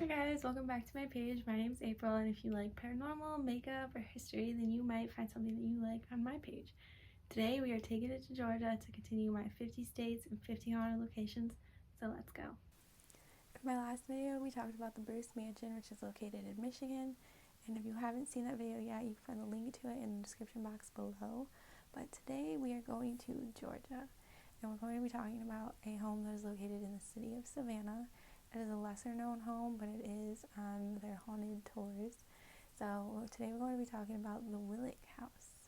Hi guys, welcome back to my page. My name's April, and if you like paranormal, makeup, or history, then you might find something that you like on my page. Today we are taking it to Georgia to continue my 50 states and 50 haunted locations, so let's go. In my last video, we talked about the Bruce Mansion, which is located in Michigan, and if you haven't seen that video yet, you can find the link to it in the description box below. But today we are going to Georgia, and we're going to be talking about a home that is located in the city of Savannah. It is a lesser known home, but it is on their haunted tours. So today we're going to be talking about the Willick House.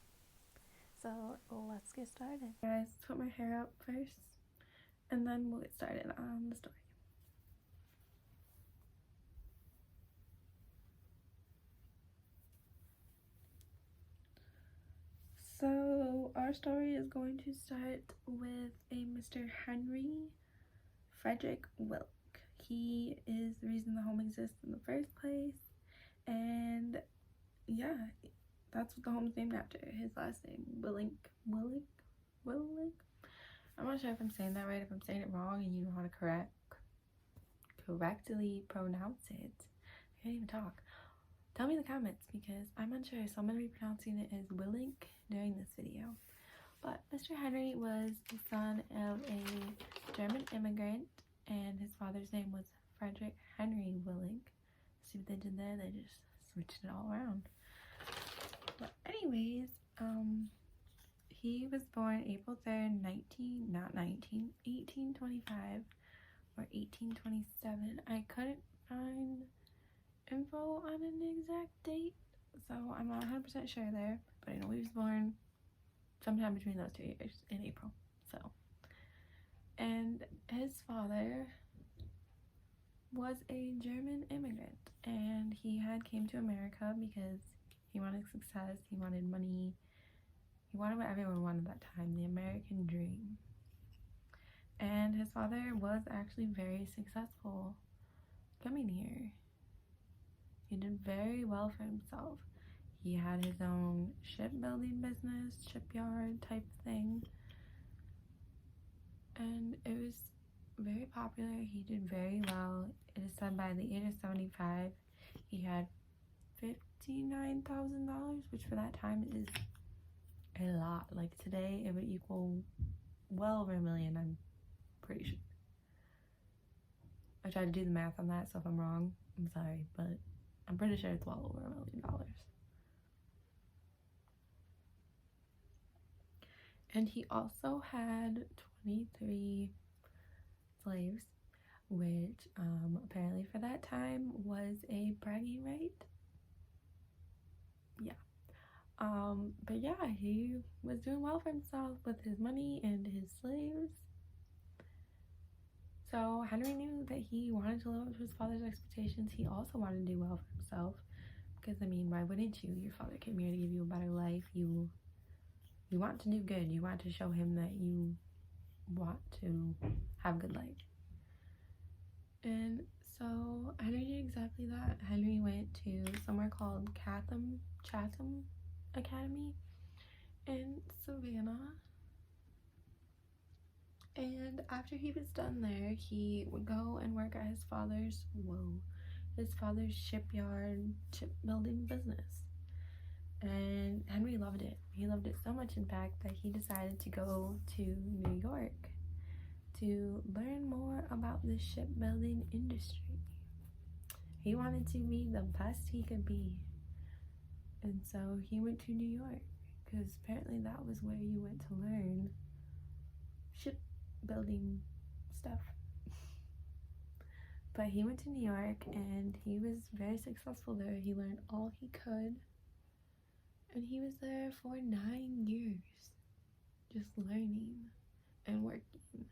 So let's get started. Guys, let's put my hair up first, and then we'll get started on the story. So our story is going to start with a Mr. Henry Fredrick Wilke. He is the reason the home exists in the first place, and yeah, that's what the home's named after. His last name, Willick. I'm not sure if I'm saying that right. If I'm saying it wrong and you know how to correctly pronounce it, I can't even talk. Tell me in the comments because I'm unsure, so I'm going to be pronouncing it as Willick during this video. But Mr. Henry was the son of a German immigrant, and his father's name was Fredrick Henry Willick. See what they did there? They just switched it all around. But anyways, he was born April 3rd, 1825 or 1827. I couldn't find info on an exact date, so I'm not 100% sure there, but I know he was born sometime between those 2 years in April. So, and his father was a German immigrant, and he had came to America because he wanted success, he wanted money, he wanted what everyone wanted at that time, the American dream. And his father was actually very successful coming here. He did very well for himself. He had his own shipbuilding business, shipyard type thing, and it was very popular. He did very well. It is said by the age of 75, he had $59,000, which for that time is a lot. Like today, it would equal well over $1 million, I'm pretty sure. I tried to do the math on that, so if I'm wrong, I'm sorry, but I'm pretty sure it's well over $1 million. And he also had 23 slaves, which apparently for that time was a bragging right. Yeah. But yeah, he was doing well for himself with his money and his slaves. So Henry knew that he wanted to live up to his father's expectations. He also wanted to do well for himself, because I mean, why wouldn't you? Your father came here to give you a better life. You want to do good. You want to show him that you want to have a good life. And so Henry did exactly that. Henry went to somewhere called Chatham Academy in Savannah. And after he was done there, he would go and work at his father's shipbuilding business. And Henry loved it. He loved it so much, in fact, that he decided to go to New York to learn more about the shipbuilding industry. He wanted to be the best he could be. And so he went to New York, because apparently that was where you went to learn shipbuilding stuff. But he went to New York, and he was very successful there. He learned all he could. And he was there for 9 years, just learning and working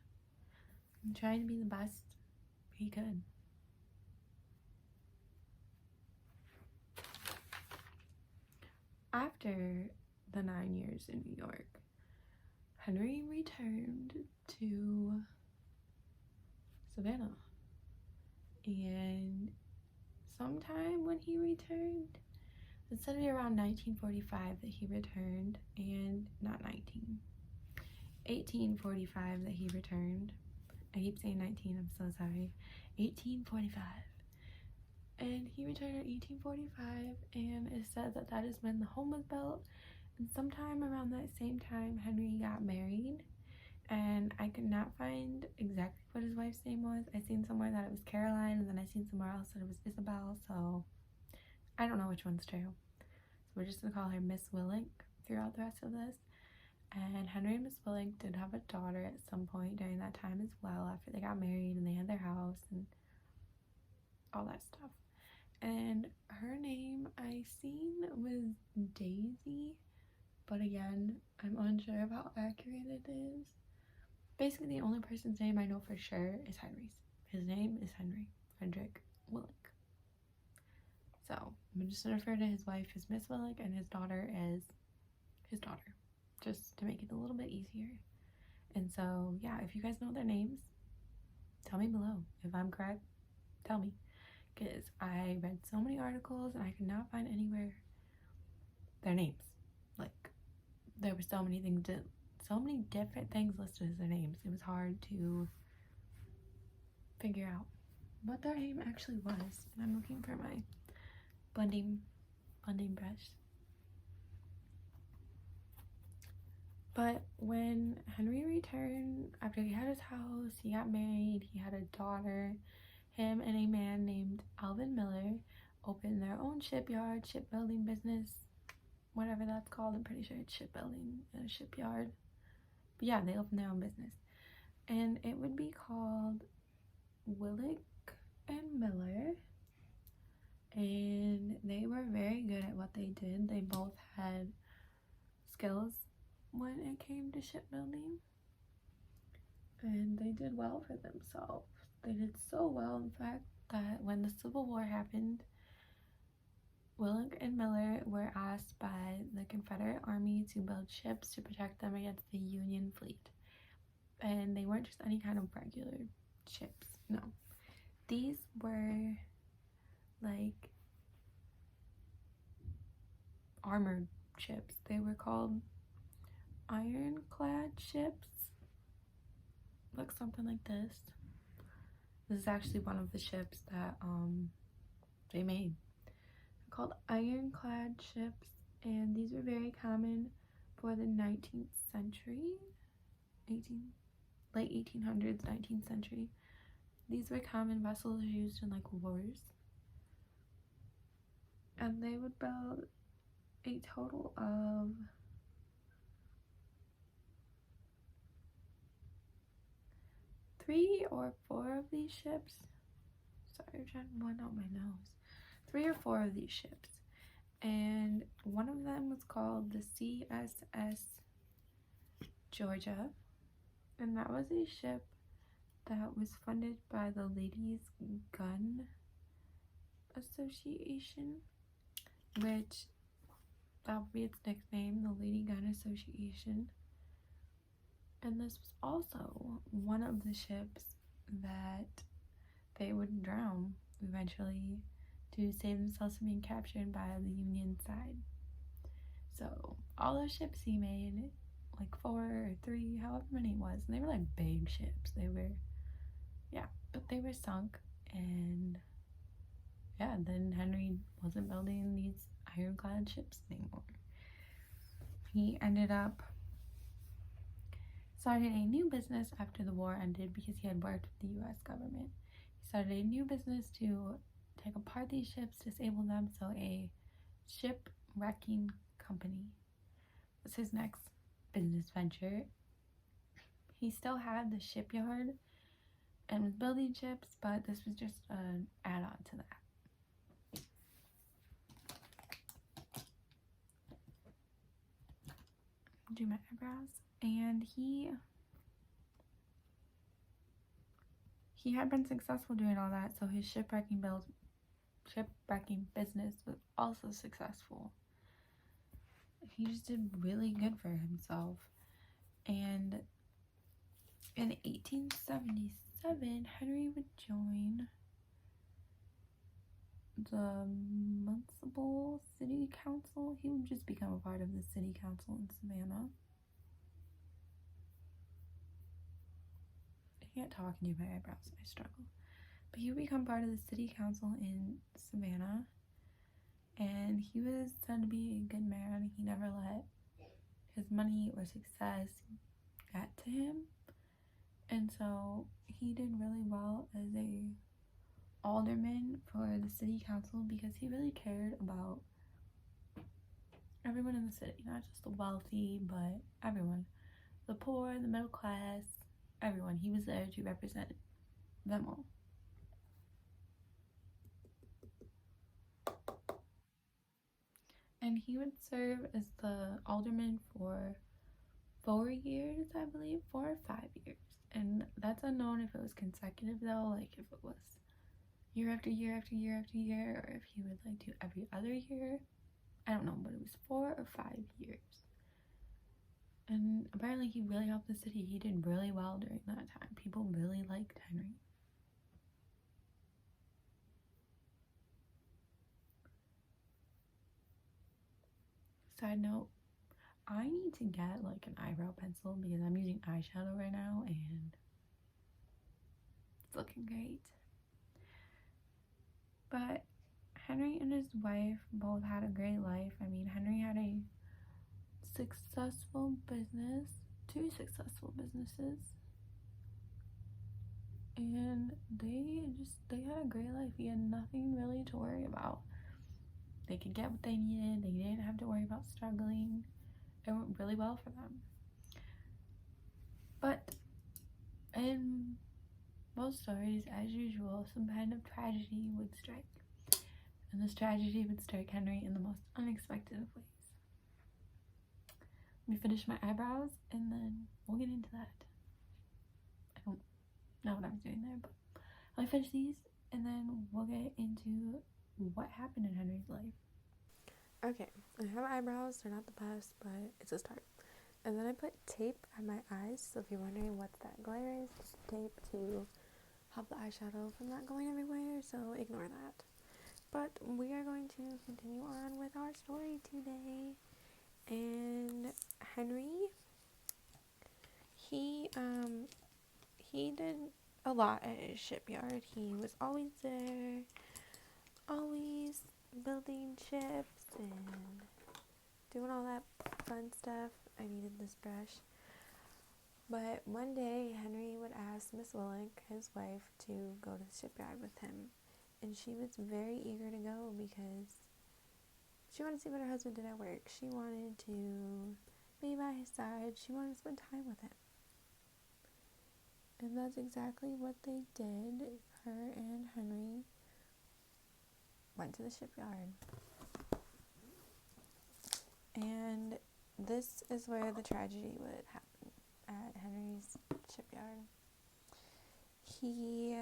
and trying to be the best he could. After the 9 years in New York, Henry returned to Savannah. And sometime when he returned, it said to be around 1945 that he returned, and not 1845 that he returned. I keep saying 19, I'm so sorry. 1845. and he returned in 1845, and it said that that is when the home was built. And sometime around that same time, Henry got married, and I could not find exactly what his wife's name was. I seen somewhere that it was Caroline, and then I seen somewhere else that it was Isabel, so I don't know which one's true. So we're just gonna call her Miss Willick throughout the rest of this. And Henry and Miss Willick did have a daughter at some point during that time as well, after they got married and they had their house and all that stuff. And her name I seen was Daisy, but again, I'm unsure of how accurate it is. Basically, the only person's name I know for sure is Henry's. His name is Henry Fredrick Willick. So I'm just gonna refer to his wife as Miss Willick and his daughter as his daughter, just to make it a little bit easier. And so yeah, if you guys know their names, tell me below. If I'm correct, tell me, because I read so many articles and I could not find anywhere their names. Like, there were so many things, so many different things listed as their names. It was hard to figure out what their name actually was. And I'm looking for my blending brush. But when Henry returned, after he had his house, he got married, he had a daughter, him and a man named Alvin Miller opened their own shipbuilding business, whatever that's called. I'm pretty sure it's shipbuilding and a shipyard. But yeah, they opened their own business. And it would be called Willick and Miller. And they were very good at what they did. They both had skills when it came to shipbuilding, and they did well for themselves. They did so well, in fact, that when the Civil War happened, Willick and Miller were asked by the Confederate Army to build ships to protect them against the Union fleet. And they weren't just any kind of regular ships, no. These were like armored ships. They were called ironclad ships. Look something like this. This is actually one of the ships that they made. They're called ironclad ships, and these were very common for the 19th century, late 1800s, 19th century. These were common vessels used in like wars, and they would build a total of 3 or 4 of these ships. Sorry, I'm trying to blend out my nose. 3 or 4 of these ships, and one of them was called the CSS Georgia, and that was a ship that was funded by the Ladies Gun Association, which that would be its nickname, the Lady Gun Association. And this was also one of the ships that they would drown eventually to save themselves from being captured by the Union side. So all those ships he made, like 4 or 3, however many it was, and they were like big ships. They were, yeah, but they were sunk. And yeah, then Henry wasn't building these ironclad ships anymore. He ended up started a new business after the war ended because he had worked with the U.S. government. He started a new business to take apart these ships, disable them, so a shipwrecking company was his next business venture. He still had the shipyard and was building ships, but this was just an add-on to that. Do my eyebrows. And he had been successful doing all that, so his shipwrecking business was also successful. He just did really good for himself. And in 1877, Henry would join the Municipal City Council. He would just become a part of the city council in Savannah. I can't talk and do my eyebrows, I struggle. But he would become part of the city council in Savannah, and he was said to be a good man. He never let his money or success get to him, and so he did really well as a alderman for the city council because he really cared about everyone in the city, not just the wealthy, but everyone. The poor, the middle class, everyone. He was there to represent them all. And he would serve as the alderman for 4 years, I believe, 4 or 5 years. And that's unknown if it was consecutive though, like if it was year after year after year after year, or if he would like do every other year. I don't know, but it was 4 or 5 years. And apparently he really helped the city. He did really well during that time. People really liked Henry. Side note, I need to get like an eyebrow pencil because I'm using eyeshadow right now and it's looking great. But Henry and his wife both had a great life. I mean, Henry had a successful business, 2 successful businesses, and they had a great life. He had nothing really to worry about. They could get what they needed. They didn't have to worry about struggling. It went really well for them. But in most stories, as usual, some kind of tragedy would strike. And this tragedy would strike Henry in the most unexpected of ways. Let me finish my eyebrows and then we'll get into that. I don't know what I was doing there, but let me finish these and then we'll get into what happened in Henry's life. Okay, I have eyebrows. They're not the best, but it's a start. And then I put tape on my eyes, so if you're wondering what that glare is, it's tape to help the eyeshadow from not going everywhere, so ignore that. But we are going to continue on with our story today. And Henry, he did a lot at his shipyard. He was always there, always building ships and doing all that fun stuff. I needed this brush. But one day, Henry would ask Miss Willick, his wife, to go to the shipyard with him. And she was very eager to go because she wanted to see what her husband did at work. She wanted to be by his side. She wanted to spend time with him. And that's exactly what they did. Her and Henry went to the shipyard. And this is where the tragedy would happen, at Henry's shipyard. He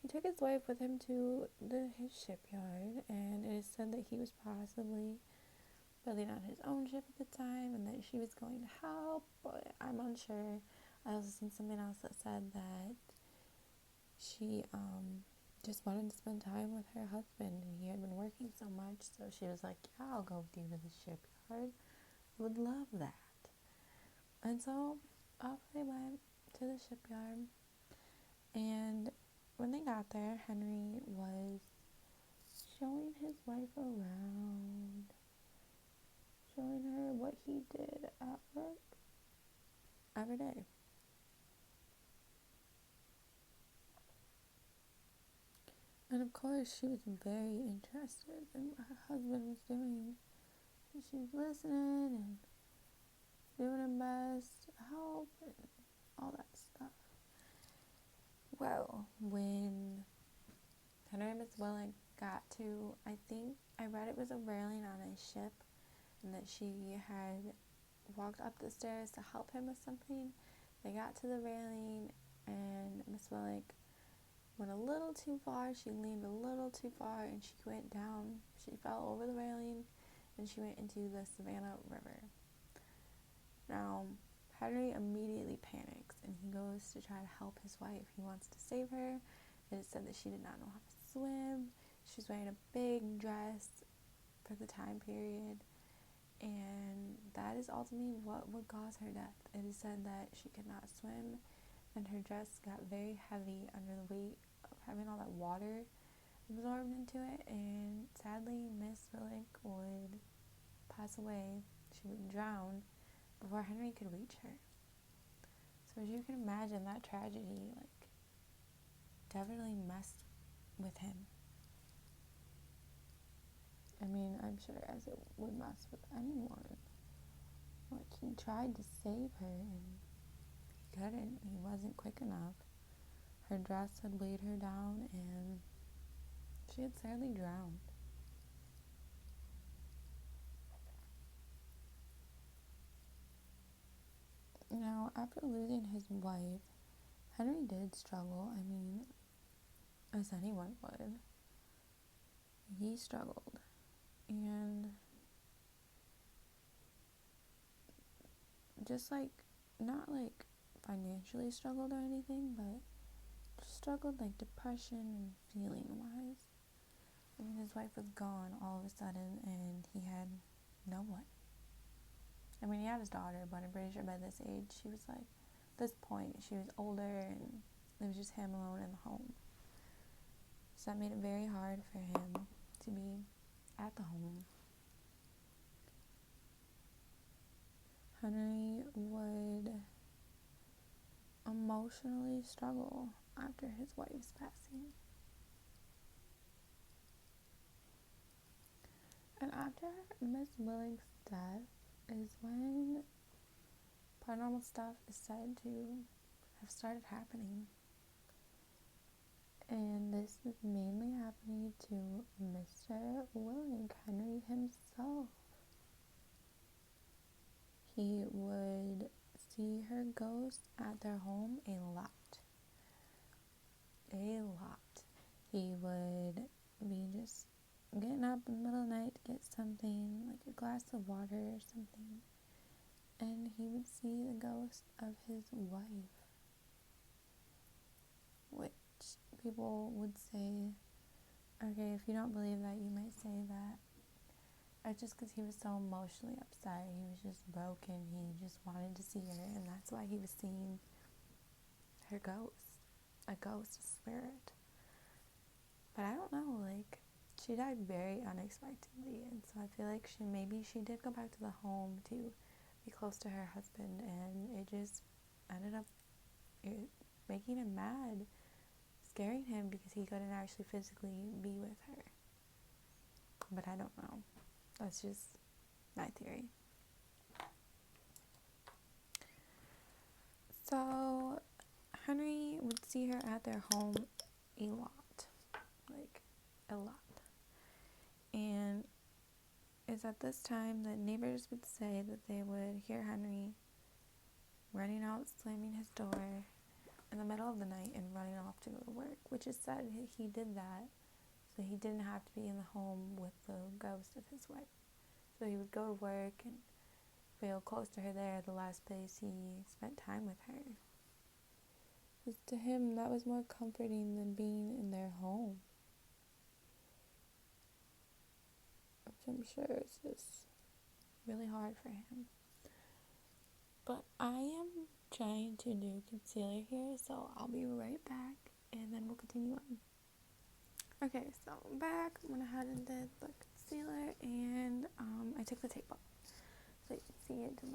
took his wife with him to his shipyard, and it is said that he was possibly building on his own ship at the time and that she was going to help, but I'm unsure. I also seen something else that said that she just wanted to spend time with her husband and he had been working so much, so she was like, yeah, I'll go with you to the shipyard. I would love that. And so off they went to the shipyard, and when they got there, Henry was showing his wife around, showing her what he did at work every day. And of course, she was very interested in what her husband was doing. And she was listening and doing her best to help and all that stuff. Well, when Henry and Miss Willick got to, I think I read it was a railing on a ship, and that she had walked up the stairs to help him with something. They got to the railing, and Miss Willick went a little too far. She leaned a little too far, and she went down. She fell over the railing, and she went into the Savannah River. Now, Henry immediately panics, and he goes to try to help his wife. He wants to save her. It is said that she did not know how to swim. She was wearing a big dress for the time period, and that is ultimately what would cause her death. It is said that she could not swim, and her dress got very heavy under the weight of having all that water absorbed into it, and sadly Miss Willick would pass away. She would drown before Henry could reach her. So as you can imagine, that tragedy definitely messed with him. I mean, I'm sure as it would mess with anyone. He tried to save her and he couldn't. He wasn't quick enough. Her dress had weighed her down and she had sadly drowned. Now, after losing his wife, Henry did struggle. I mean, as anyone would. He struggled. And just not financially struggled or anything, but just struggled depression and feeling wise. I mean, his wife was gone all of a sudden and he had no one. I mean, he had his daughter, but I'm pretty sure by this age this point she was older and it was just him alone in the home. So that made it very hard for him to be at the home. Henry would emotionally struggle after his wife's passing. And after Miss Willick's death is when paranormal stuff is said to have started happening. And this is mainly happening to Mr. Willick, Henry himself. He would see her ghost at their home a lot. A lot. He would be just getting up in the middle of the night to get something, like a glass of water or something, and he would see the ghost of his wife, which people would say, okay, if you don't believe that, you might say that it's just because he was so emotionally upset. He was just broken. He just wanted to see her, and that's why he was seeing her ghost, a ghost, a spirit. But I don't know, she died very unexpectedly, and so I feel like she did go back to the home to be close to her husband, and it just ended up making him mad, scaring him because he couldn't actually physically be with her. But I don't know. That's just my theory. So Henry would see her at their home a lot. A lot. And it's at this time that neighbors would say that they would hear Henry running out, slamming his door in the middle of the night and running off to go to work, which is said he did that so he didn't have to be in the home with the ghost of his wife. So he would go to work and feel close to her there, the last place he spent time with her. Because to him, that was more comforting than being in their home. Which I'm sure is just really hard for him. But I am trying to do concealer here, so I'll be right back, and then we'll continue on. Okay, so I'm back. I went ahead and did the concealer, and I took the tape off, so you can see it did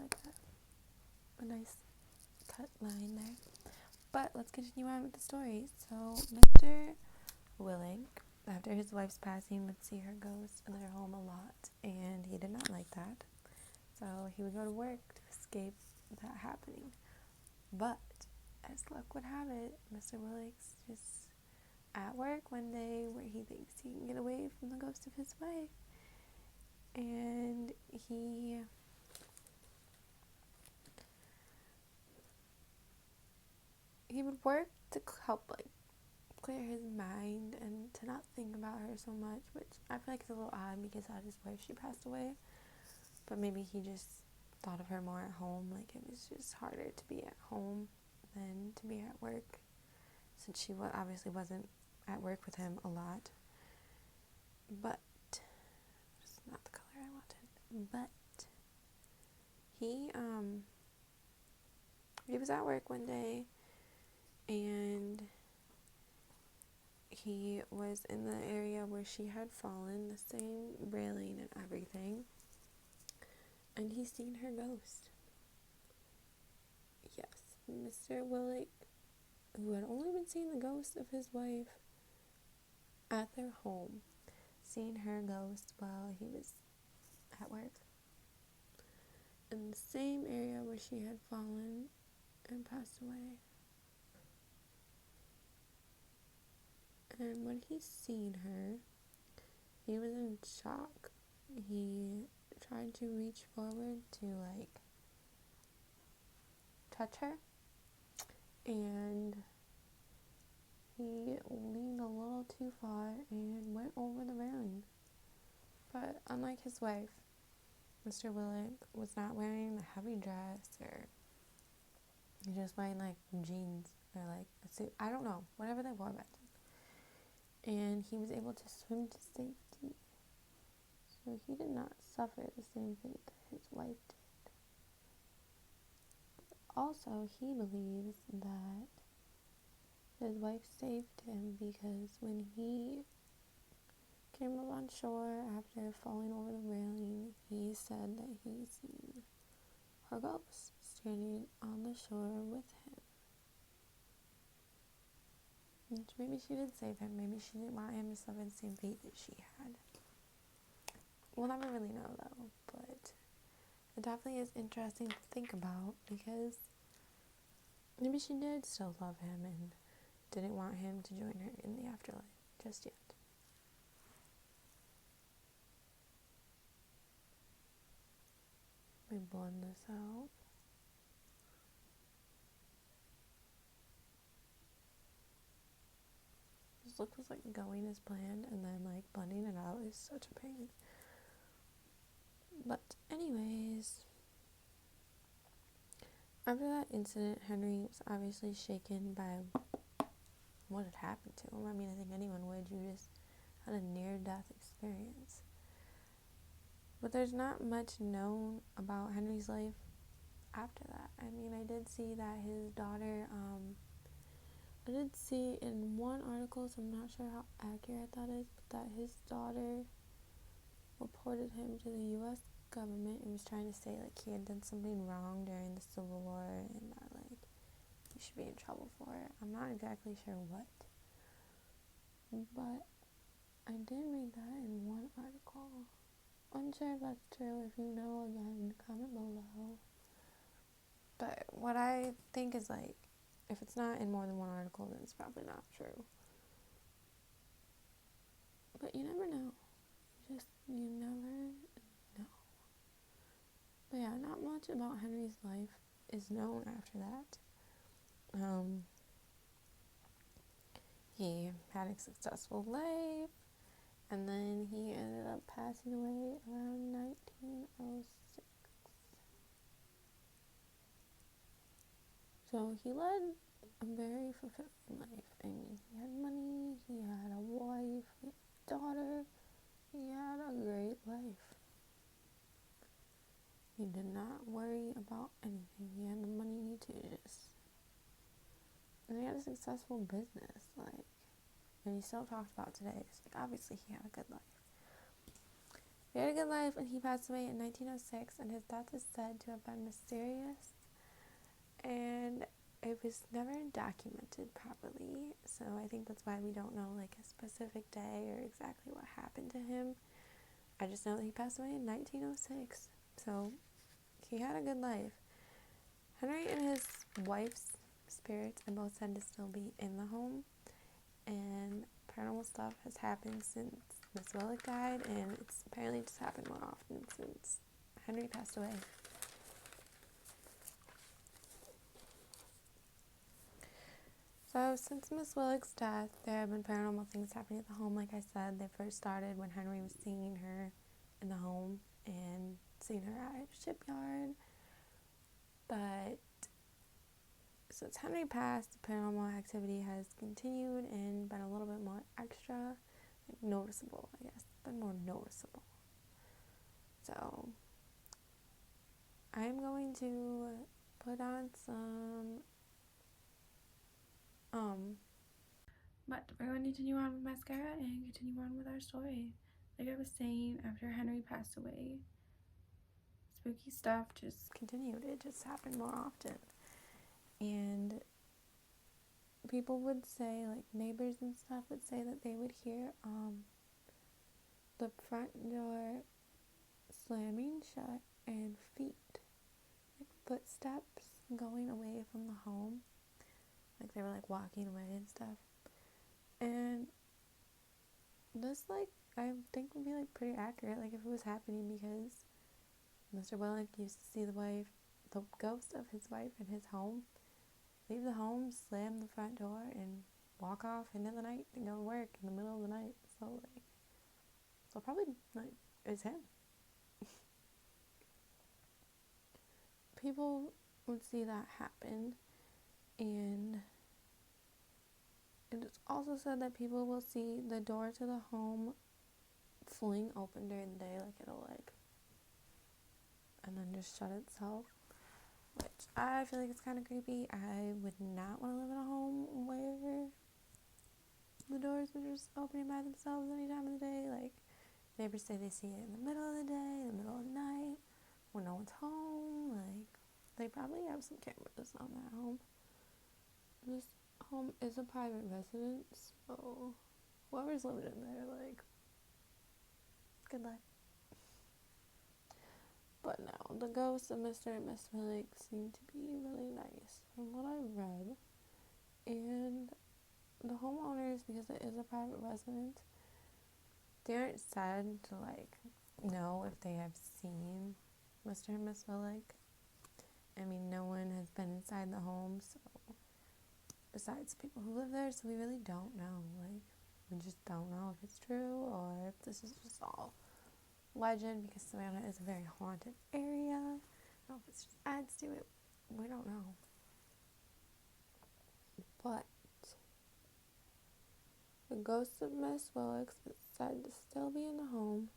a nice cut line there. But let's continue on with the story. So Mr. Willick, after his wife's passing, would see her ghost in their home a lot, and he did not like that. So he would go to work to escape that happening. But as luck would have it, Mr. Willick's just at work one day where he thinks he can get away from the ghost of his wife, and he would work to help clear his mind and to not think about her so much, which I feel like is a little odd because at his wife she passed away, but maybe he just thought of her more at home. It was just harder to be at home than to be at work, since she obviously wasn't at work with him a lot. But it's not the color I wanted. But he was at work one day, and he was in the area where she had fallen, the same railing and everything, and he seen her ghost. Yes, Mr. Willick, who had only been seeing the ghost of his wife at their home, seen her ghost while he was at work in the same area where she had fallen and passed away. And when he seen her, he was in shock. He tried to reach forward to touch her, and he leaned a little too far and went over the railing. But unlike his wife, Mr. Willick was not wearing a heavy dress, or he was just wearing jeans or a suit. I don't know, whatever they wore back then. And he was able to swim to safety. So he did not suffer the same fate that his wife did. Also, he believes that his wife saved him because when he came up on shore after falling over the railing, he said that he seen her ghost standing on the shore with him. Which maybe she did save him. Maybe she didn't want him to suffer the same fate that she had. We'll never really know, though. But it definitely is interesting to think about, because maybe she did still love him and didn't want him to join her in the afterlife just yet. Let me blend this out. This look was going as planned, and then blending it out is such a pain. But anyways, after that incident, Henry was obviously shaken by what had happened to him. I mean, I think anyone would. You just had a near-death experience. But there's not much known about Henry's life after that. I mean, I did see that his daughter, I did see in one article, so I'm not sure how accurate that is, but that his daughter reported him to the U.S. government and was trying to say, he had done something wrong during the Civil War and that, he should be in trouble for it. I'm not exactly sure what. But I did read that in one article. Unsure if that's true. If you know, again, comment below. But what I think is, if it's not in more than one article, then it's probably not true. But you never know. You never know. But yeah, not much about Henry's life is known after that. He had a successful life, and then he ended up passing away around 1906. So he led a very fulfilling life. I mean, he had money, he had a wife, he had a daughter, he had a great life. He did not worry about anything. He had the money to and he had a successful business, and he still talked about today. It's obviously he had a good life. He had a good life, and he passed away in 1906, and his death is said to have been mysterious, and it was never documented properly, so I think that's why we don't know, a specific day or exactly what happened to him. I just know that he passed away in 1906, so he had a good life. Henry and his wife's spirits are both said to still be in the home, and paranormal stuff has happened since Miss Wilke died, and it's apparently just happened more often since Henry passed away. So since Miss Willick's death, there have been paranormal things happening at the home. Like I said, they first started when Henry was seeing her in the home and seeing her at a shipyard. But since Henry passed, the paranormal activity has continued and been a little bit more extra, noticeable, I guess. Been more noticeable. So I'm going to put on some, but we're going to continue on with mascara and continue on with our story. Like I was saying, after Henry passed away, spooky stuff just continued. It just happened more often. And people would say, like neighbors and stuff would say that they would hear the front door slamming shut and feet, like footsteps going away from the home, like they were like walking away and stuff. And this, like, I think would be like pretty accurate, like if it was happening, because Mr. Willick used to see the ghost of his wife in his home, leave the home, slam the front door, and walk off into the night and go to work in the middle of the night. So probably like it's him. People would see that happen, and it is also said that people will see the door to the home fling open during the day, like it'll like, and then just shut itself, which I feel like it's kind of creepy. I would not want to live in a home where the doors are just opening by themselves any time of the day. Like, neighbors say they see it in the middle of the day, in the middle of the night, when no one's home. Like, they probably have some cameras on that home. This home is a private residence, so whoever's living in there, like, good luck. But no, the ghosts of Mr. and Miss Willick seem to be really nice from what I've read. And the homeowners, because it is a private residence, they aren't said to, like, know if they have seen Mr. and Miss Willick. I mean, no one has been inside the home, so, besides people who live there, so we really don't know. Like, we just don't know if it's true or if this is just all legend, because Savannah is a very haunted area. I don't know if it just adds to it. We don't know. But the ghost of Miss Willick is said to still be in the home,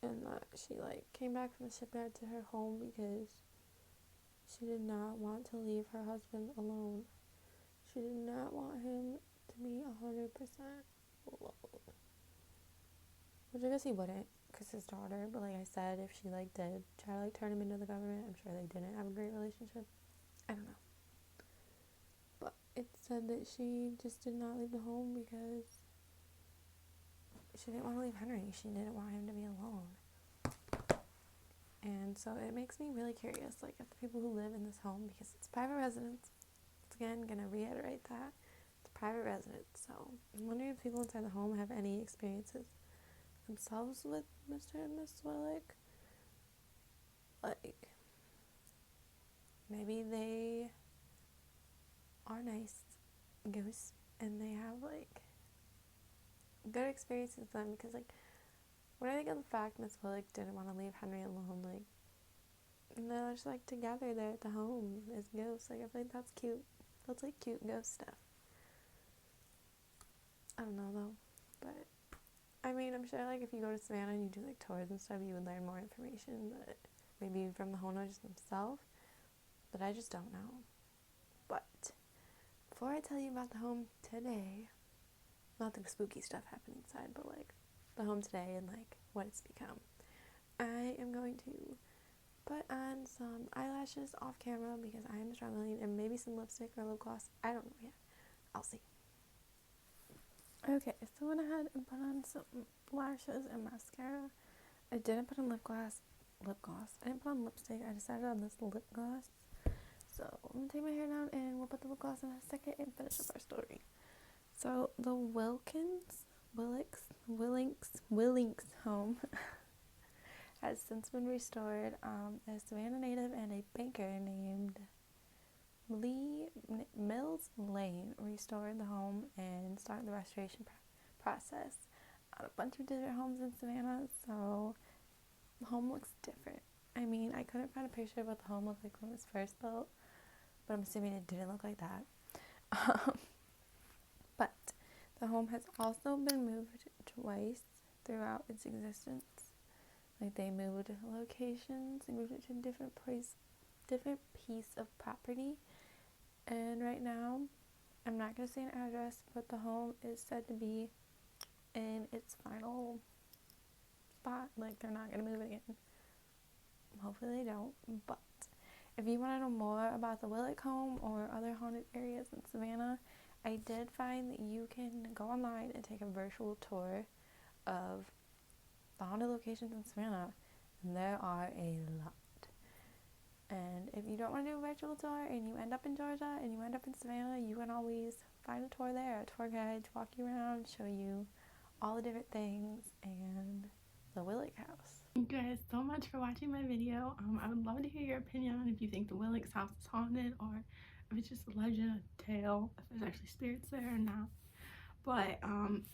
and that she, like, came back from the shipyard to her home because she did not want to leave her husband alone. She did not want him to be 100% alone. Which I guess he wouldn't, because his daughter, but like I said, if she, like, did try to, like, turn him into the government, I'm sure they didn't have a great relationship. I don't know. But it said that she just did not leave the home because she didn't want to leave Henry. She didn't want him to be alone. And so it makes me really curious, like, if the people who live in this home, because it's private residence, once again, gonna reiterate that, it's private residence, so I'm wondering if people inside the home have any experiences themselves with Mr. and Miss Willick. Like, maybe they are nice ghosts and they have, like, good experiences with them, because, like, when I think of the fact Miss Willick didn't want to leave Henry alone, like, they're just, like, together there at the home as ghosts. Like, I feel like that's cute. That's, like, cute ghost stuff. I don't know, though. But, I mean, I'm sure, like, if you go to Savannah and you do, like, tours and stuff, you would learn more information, but maybe from the homeowners themselves. But I just don't know. But before I tell you about the home today, not the spooky stuff happening inside, but, like, the home today and, like, what it's become, I am going to put on some eyelashes off camera because I am struggling, and maybe some lipstick or lip gloss. I don't know yet. I'll see. Okay, so I went ahead and put on some lashes and mascara. I didn't put on lip gloss. I didn't put on lipstick. I decided on this lip gloss. So I'm going to take my hair down and we'll put the lip gloss in a second and finish up our story. So the Willick's home has since been restored. A Savannah native and a banker named Mills Lane restored the home and started the restoration process on a bunch of different homes in Savannah, so the home looks different. I mean, I couldn't find a picture of what the home looked like when it was first built, but I'm assuming it didn't look like that. But the home has also been moved twice throughout its existence. Like, they moved locations, they moved it to a different place different piece of property. And right now, I'm not going to say an address, but the home is said to be in its final spot. Like, they're not going to move it again. Hopefully they don't. But if you want to know more about the Willick home or other haunted areas in Savannah, I did find that you can go online and take a virtual tour of the haunted locations in Savannah. And there are a lot. And if you don't want to do a virtual tour and you end up in Georgia and you end up in Savannah, you can always find a tour there, a tour guide to walk you around, show you all the different things, and the Willick House. Thank you guys so much for watching my video. I would love to hear your opinion on if you think the Willick House is haunted or if it's just a legend, a tale, if there's actually spirits there or not. But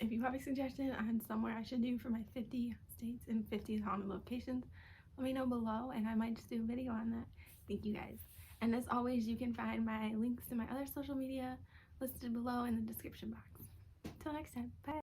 if you have a suggestion on somewhere I should do for my 50 states and 50 haunted locations, let me know below and I might just do a video on that. Thank you guys. And as always, you can find my links to my other social media listed below in the description box. Until next time, bye.